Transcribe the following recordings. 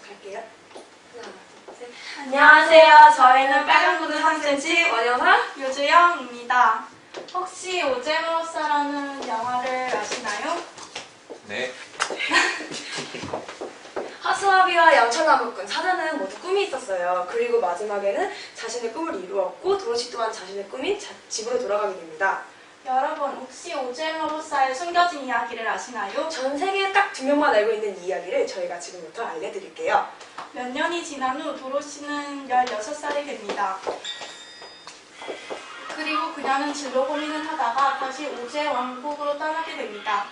갈게요. 하나, 둘, 셋. 안녕하세요. 저희는 빨간 구두 3cm 원영아, 유주영입니다. 혹시 오제모사라는 영화를 아시나요? 네. 하수아비와 양철나무꾼 사자는 모두 꿈이 있었어요. 그리고 마지막에는 자신의 꿈을 이루었고 도로시 또한 자신의 꿈인 집으로 돌아가게 됩니다. 여러분, 혹시 오제모사의 숨겨진 이야기를 아시나요? 전 세계에 딱 2명만 알고 있는 이야기를 저희가 지금부터 알려드릴게요. 몇 년이 지난 후 도로시는 16살이 됩니다. 그리고 그녀는 진로 고민을 하다가 다시 오제 왕국으로 떠나게 됩니다.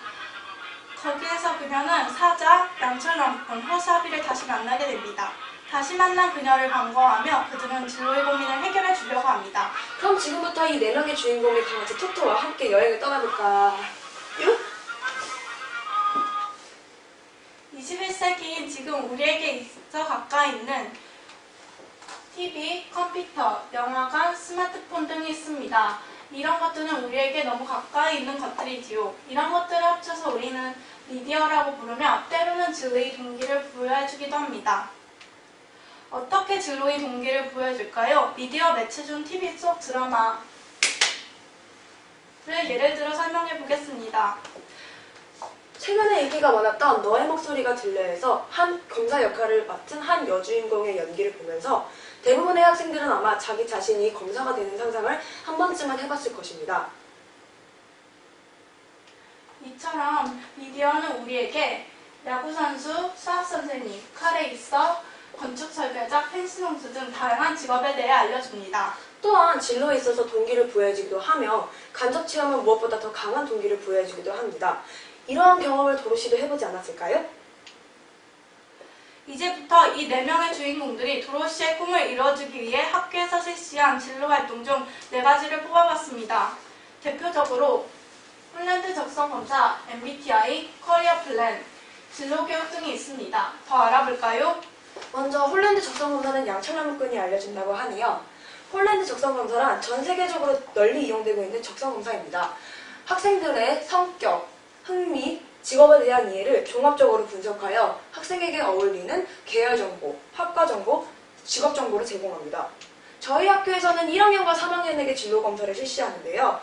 거기에서 그녀는 사자, 양철나무꾼, 허수아비를 다시 만나게 됩니다. 다시 만난 그녀를 반가워하며 그들은 진로의 고민을 해결해 주려고 합니다. 그럼 지금부터 이 4명의 주인공의 강아지 토토와 함께 여행을 떠나볼까요? 21세기인 지금 우리에게 있어 가까이 있는 TV, 컴퓨터, 영화관, 스마트폰 등이 있습니다. 이런 것들은 우리에게 너무 가까이 있는 것들이지요. 이런 것들을 합쳐서 우리는 미디어라고 부르며 때로는 진로의 동기를 부여해주기도 합니다. 어떻게 진로의 동기를 부여해줄까요? 미디어 매체 중 TV 속 드라마를 예를 들어 설명해 보겠습니다. 최근에 인기가 많았던 너의 목소리가 들려에서 한 검사 역할을 맡은 한 여주인공의 연기를 보면서 대부분의 학생들은 아마 자기 자신이 검사가 되는 상상을 한 번쯤은 해봤을 것입니다. 이처럼 미디어는 우리에게 야구선수, 수학선생님, 카레이서, 건축설계자, 펜스농수 등 다양한 직업에 대해 알려줍니다. 또한 진로에 있어서 동기를 부여해주기도 하며 간접 체험은 무엇보다 더 강한 동기를 부여해주기도 합니다. 이러한 경험을 도로시도 해보지 않았을까요? 이제부터 이 4명의 주인공들이 도로시의 꿈을 이뤄주기 위해 학교에서 실시한 진로활동 중 4가지를 뽑아봤습니다. 대표적으로 폴란드 적성검사, MBTI, 커리어 플랜, 진로교육 등이 있습니다. 더 알아볼까요? 먼저 홀랜드 적성검사는 양철나무꾼이 알려준다고 하네요. 홀랜드 적성검사란 전 세계적으로 널리 이용되고 있는 적성검사입니다. 학생들의 성격, 흥미, 직업에 대한 이해를 종합적으로 분석하여 학생에게 어울리는 계열 정보, 학과 정보, 직업 정보를 제공합니다. 저희 학교에서는 1학년과 3학년에게 진로 검사를 실시하는데요.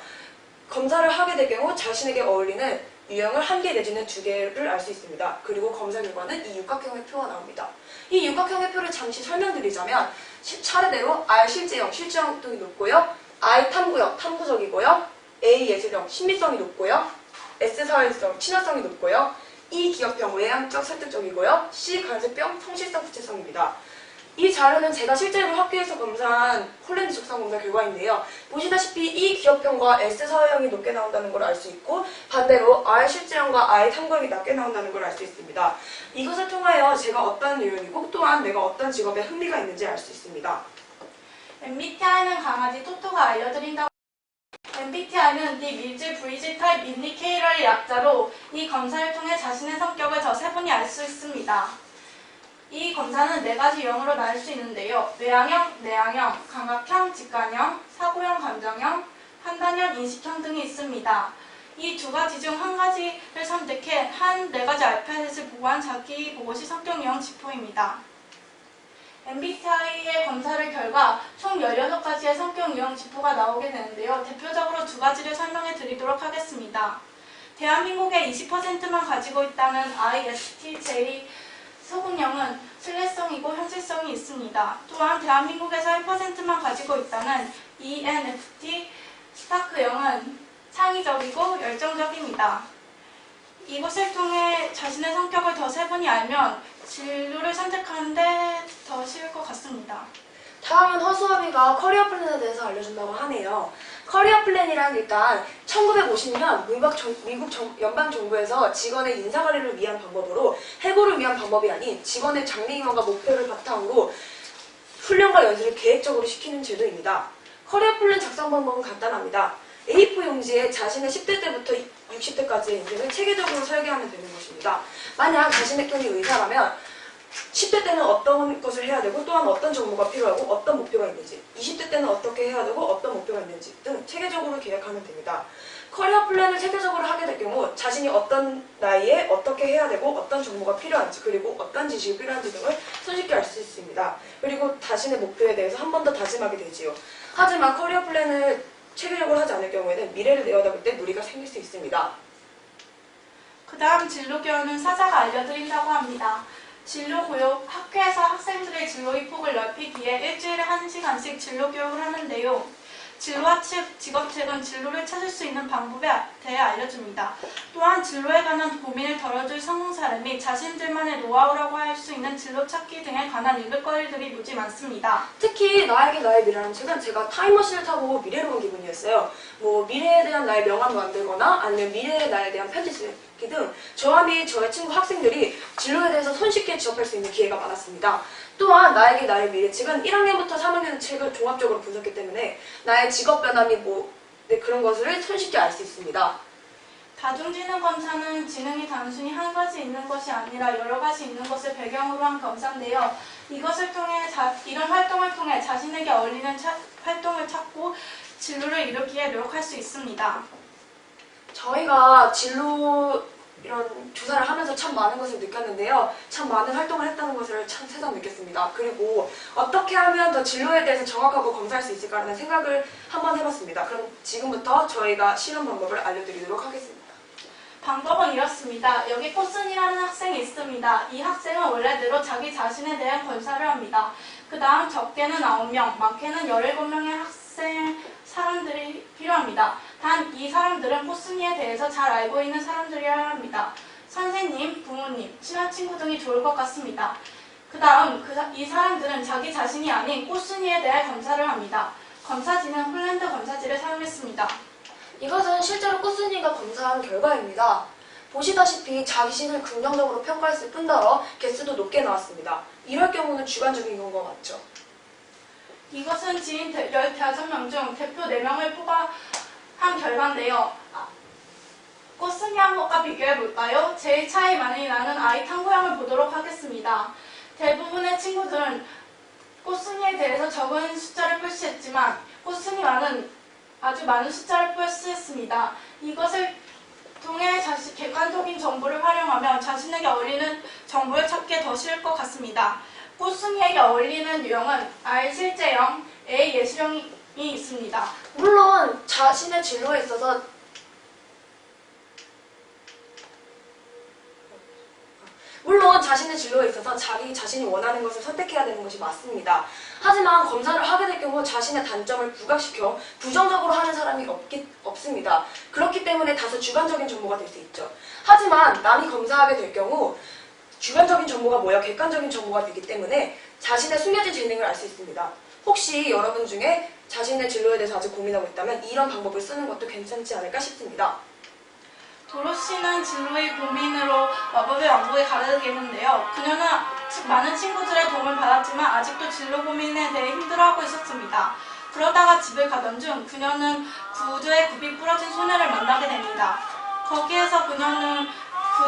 검사를 하게 될 경우 자신에게 어울리는 유형을 1개 내지는 2개를 알 수 있습니다. 그리고 검사 결과는 이 육각형의 표가 나옵니다. 이 육각형의 표를 잠시 설명드리자면 차례대로 R 실제형, 실제형이 높고요. I 탐구형, 탐구적이고요. A 예술형, 신비성이 높고요. S 사회성, 친화성이 높고요. E 기업형, 외향적, 설득적이고요. C 간섭형, 성실성, 구체성입니다. 이 자료는 제가 실제로 학교에서 검사한 홀랜드 적성검사 결과인데요. 보시다시피 E 기업형과 S 사회형이 높게 나온다는 걸 알 수 있고 반대로 R 실제형과 I 탐구형이 낮게 나온다는 걸 알 수 있습니다. 이것을 통하여 제가 어떤 유형이고 또한 내가 어떤 직업에 흥미가 있는지 알 수 있습니다. MBTI는 강아지 토토가 알려드린다고. MBTI는 디 밀즈 브리지 타입 인디케이터의 약자로 이 검사를 통해 자신의 성격을 더 세분히 알 수 있습니다. 이 검사는 4가지 유형으로 나눌 수 있는데요. 외향형, 내향형, 감각형, 직관형, 사고형, 감정형, 판단형, 인식형 등이 있습니다. 이 2가지 중 한 가지를 선택해 한 4가지 알파벳을 보고한 자기 보고시 성격 유형 지표입니다. MBTI의 검사를 결과 총 16가지의 성격 유형 지표가 나오게 되는데요. 대표적으로 2가지를 설명해 드리도록 하겠습니다. 대한민국의 20%만 가지고 있다는 ISTJ 소근형은 신뢰성이고 현실성이 있습니다. 또한 대한민국에서 1%만 가지고 있다는 ENFT 스타크형은 창의적이고 열정적입니다. 이것을 통해 자신의 성격을 더 세분히 알면 진로를 선택하는데 더 쉬울 것 같습니다. 다음은 허수아비가 커리어 플랜에 대해서 알려준다고 하네요. 커리어 플랜이란 일단 1950년 미국 연방정부에서 직원의 인사관리를 위한 방법으로 해고를 위한 방법이 아닌 직원의 장래희망과 목표를 바탕으로 훈련과 연수를 계획적으로 시키는 제도입니다. 커리어 플랜 작성 방법은 간단합니다. A4 용지에 자신의 10대 때부터 60대까지의 인생을 체계적으로 설계하면 되는 것입니다. 만약 자신의 편이 의사라면 10대 때는 어떤 것을 해야 되고 또한 어떤 정보가 필요하고 어떤 목표가 있는지 20대 때는 어떻게 해야 되고 어떤 목표가 있는지 등 체계적으로 계획하면 됩니다. 커리어 플랜을 체계적으로 하게 될 경우 자신이 어떤 나이에 어떻게 해야 되고 어떤 정보가 필요한지 그리고 어떤 지식이 필요한지 등을 손쉽게 알 수 있습니다. 그리고 자신의 목표에 대해서 한 번 더 다짐하게 되지요. 하지만 커리어 플랜을 체계적으로 하지 않을 경우에는 미래를 내어다볼 때 무리가 생길 수 있습니다. 그 다음 진로 교육은 사자가 알려드린다고 합니다. 진로 교육, 학교에서 학생들의 진로의 폭을 넓히기 위해 일주일에 1시간씩 진로 교육을 하는데요. 진로와 직업책은 진로를 찾을 수 있는 방법에 대해 알려줍니다. 또한 진로에 관한 고민을 덜어줄 성공 사례 및 자신들만의 노하우라고 할 수 있는 진로 찾기 등에 관한 읽을거리들이 무지 많습니다. 특히 나에게 나의 미래라는 책은 제가 타임머신을 타고 미래로 온 기분이었어요. 미래에 대한 나의 명함을 만들거나 아니면 미래의 나에 대한 편지 쓰기 등 저와 및 저의 친구 학생들이 진로에 대해서 손쉽게 지원할 수 있는 기회가 많았습니다. 또한 나에게 나의 미래 책은 1학년부터 3학년 책을 종합적으로 분석했기 때문에 나의 직업 변화 및 그런 것을 손쉽게 알 수 있습니다. 다중지능 검사는 지능이 단순히 한 가지 있는 것이 아니라 여러 가지 있는 것을 배경으로 한 검사인데요. 이런 활동을 통해 자신에게 어울리는 활동을 찾고 진로를 이루기에 노력할 수 있습니다. 저희가 진로 이런 조사를 하면서 참 많은 것을 느꼈는데요. 참 많은 활동을 했다는 것을 참 새삼 느꼈습니다. 그리고 어떻게 하면 더 진로에 대해서 정확하고 검사할 수 있을까라는 생각을 한번 해봤습니다. 그럼 지금부터 저희가 실험 방법을 알려드리도록 하겠습니다. 방법은 이렇습니다. 여기 꽃순이라는 학생이 있습니다. 이 학생은 원래대로 자기 자신에 대한 검사를 합니다. 그 다음 적게는 9명, 많게는 17명의 사람들이 필요합니다. 단 이 사람들은 꽃순이에 대해서 잘 알고 있는 사람들이어야 합니다. 선생님, 부모님, 친한 친구 등이 좋을 것 같습니다. 그 다음 이 사람들은 자기 자신이 아닌 꽃순이에 대해 검사를 합니다. 검사지는 홀랜드 검사지를 사용했습니다. 이것은 실제로 꽃순이가 검사한 결과입니다. 보시다시피 자신을 긍정적으로 평가했을 뿐더러 개수도 높게 나왔습니다. 이럴 경우는 주관적인 경우가 맞죠. 이것은 지인 15명 중 대표 4명을 뽑아한 결과인데요. 꽃순이 한 것과 비교해볼까요? 제일 차이 많이 나는 아이 탐구형을 보도록 하겠습니다. 대부분의 친구들은 꽃순이에 대해서 적은 숫자를 표시했지만 꽃순이와는 아주 많은 숫자를 표시했습니다. 이것을 통해 객관적인 정보를 활용하면 자신에게 어울리는 정보를 찾기 더 쉬울 것 같습니다. 꽃순이에게 어울리는 유형은 R 실제형, A 예시형이 있습니다. 물론 자신의 진로에 있어서 자기 자신이 원하는 것을 선택해야 되는 것이 맞습니다. 하지만 검사를 하게 될 경우 자신의 단점을 부각시켜 부정적으로 하는 사람이 없습니다. 그렇기 때문에 다소 주관적인 정보가 될 수 있죠. 하지만 남이 검사하게 될 경우 주관적인 정보가 모여 객관적인 정보가 되기 때문에 자신의 숨겨진 재능을 알 수 있습니다. 혹시 여러분 중에 자신의 진로에 대해서 아직 고민하고 있다면 이런 방법을 쓰는 것도 괜찮지 않을까 싶습니다. 도로시는 진로의 고민으로 마법의 왕국에 가르치겠는데요. 그녀는 많은 친구들의 도움을 받았지만 아직도 진로 고민에 대해 힘들어하고 있었습니다. 그러다가 집을 가던 중 그녀는 구두에 굽이 부러진 소녀를 만나게 됩니다. 거기에서 그녀는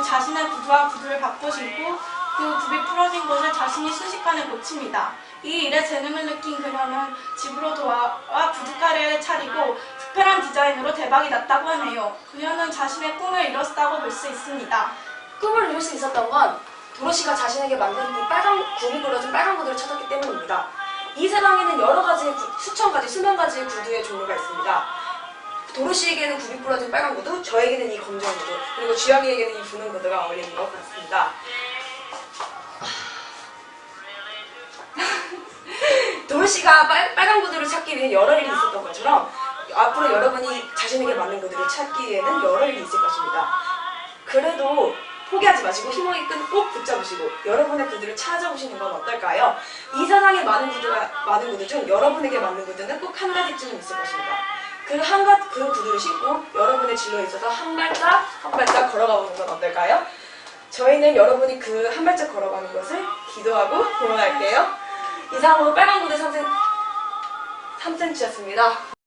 자신의 구두를 바꿔 신고 그 굽이 부러진 것을 자신이 순식간에 고칩니다. 이 일에 재능을 느낀 그녀는 집으로 돌아와 구두가게를 차리고 특별한 디자인으로 대박이 났다고 하네요. 그녀는 자신의 꿈을 이뤘다고 볼 수 있습니다. 꿈을 이룰 수 있었던 건 도로시가 자신에게 만든 이 굽이 부러진 빨간 구두를 찾았기 때문입니다. 이 세상에는 여러 가지, 수천 가지, 수만 가지의 구두의 종류가 있습니다. 도로시에게는 굽이 부러진 빨간 구두, 저에게는 이 검정 구두, 그리고 주영이에게는 이 분홍 구두가 어울리는 것 같습니다. 도로시가 빨간 구두를 찾기 위해 여러 일이 있었던 것처럼 앞으로 여러분이 자신에게 맞는 구두를 찾기 위해는 여러 일이 있을 것입니다. 그래도 포기하지 마시고 힘을 끈 꼭 붙잡으시고 여러분의 구두를 찾아보시는 건 어떨까요? 이 세상에 많은 구두 중 여러분에게 맞는 구두는 꼭 한 가지쯤은 있을 것입니다. 그 구두를 신고 여러분의 진로에 있어서 한 발짝 걸어가 보는 건 어떨까요? 저희는 여러분이 그 한 발짝 걸어가는 것을 기도하고 응원할게요. 이상으로 빨간 구두 3cm였습니다.